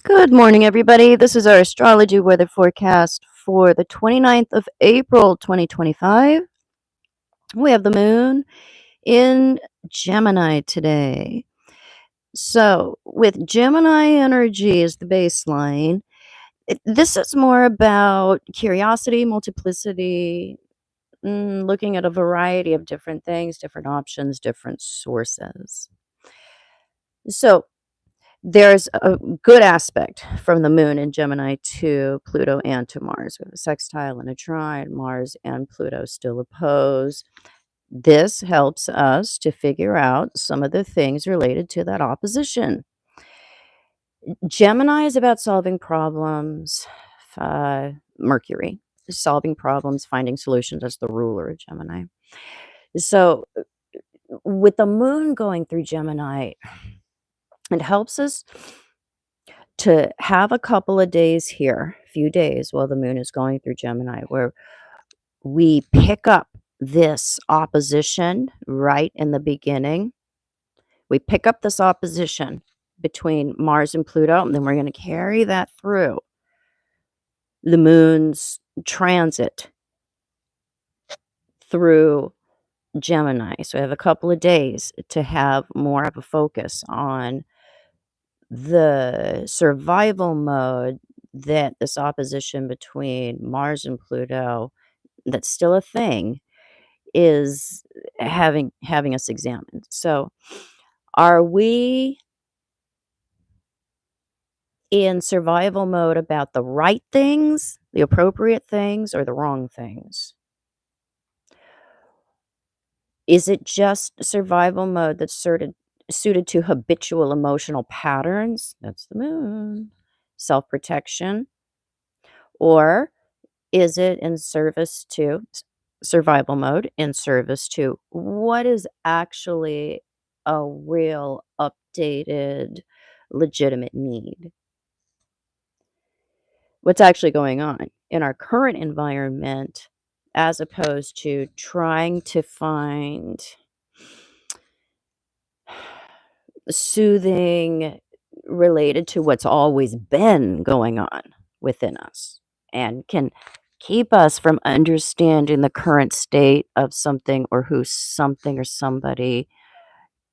Good morning, everybody. This is our astrology weather forecast for the 29th of April, 2025. We have the moon in Gemini today. So, with Gemini energy as the baseline, this is more about curiosity, multiplicity, looking at a variety of different things, different options, different sources. So, there's a good aspect from the moon in Gemini to Pluto and to Mars. We have a sextile and a trine. Mars and Pluto still oppose. This helps us to figure out some of the things related to that opposition. Gemini is about solving problems. Mercury is solving problems, finding solutions as the ruler of Gemini. So, with the moon going through Gemini, it helps us to have a couple of days here, few days while the moon is going through Gemini, where we pick up this opposition right in the beginning. We pick up this opposition between Mars and Pluto, and then we're going to carry that through the moon's transit through Gemini. So I have a couple of days to have more of a focus on the survival mode that this opposition between Mars and Pluto, that's still a thing, is having us examined. So, are we in survival mode about the right things, the appropriate things, or the wrong things? Is it just survival mode that's suited to habitual emotional patterns? That's the moon. Self-protection. Or is it in service to survival mode, in service to what is actually a real updated legitimate need? What's actually going on in our current environment, as opposed to trying to find soothing related to what's always been going on within us and can keep us from understanding the current state of something or who something or somebody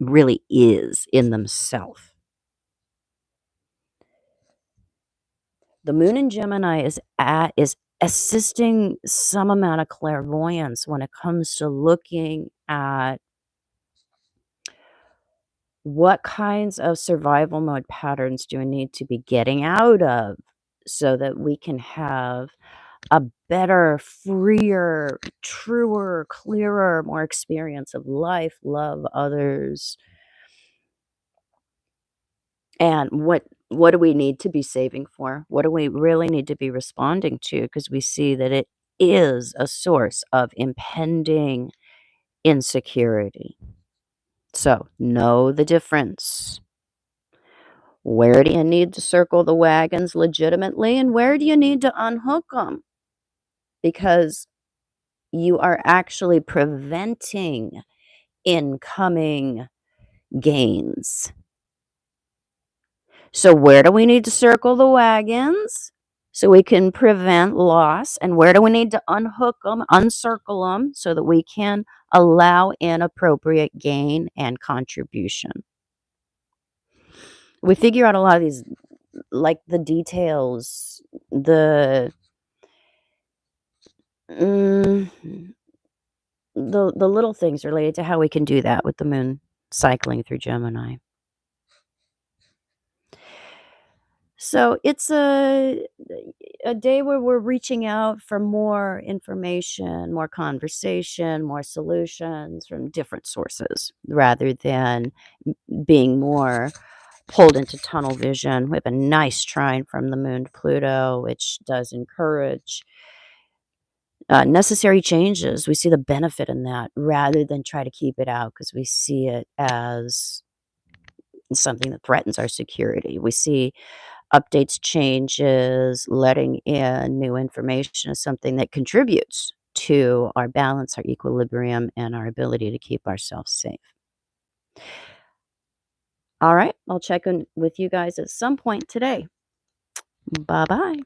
really is in themselves. The moon in Gemini is assisting some amount of clairvoyance when it comes to looking at what kinds of survival mode patterns do we need to be getting out of so that we can have a better, freer, truer, clearer, more experience of life, love, others, and what do we need to be saving for? What do we really need to be responding to? Because we see that it is a source of impending insecurity. So, know the difference. Where do you need to circle the wagons legitimately, and where do you need to unhook them? Because you are actually preventing incoming gains. So, where do we need to circle the wagons so we can prevent loss? And where do we need to unhook them, uncircle them so that we can allow inappropriate gain and contribution? We figure out a lot of these, like the details, mm, the little things related to how we can do that with the moon cycling through Gemini. So it's a day where we're reaching out for more information, more conversation, more solutions from different sources rather than being more pulled into tunnel vision. We have a nice trine from the moon to Pluto, which does encourage necessary changes. We see the benefit in that rather than try to keep it out because we see it as something that threatens our security. We see updates, changes, letting in new information is something that contributes to our balance, our equilibrium, and our ability to keep ourselves safe. All right, I'll check in with you guys at some point today. Bye bye.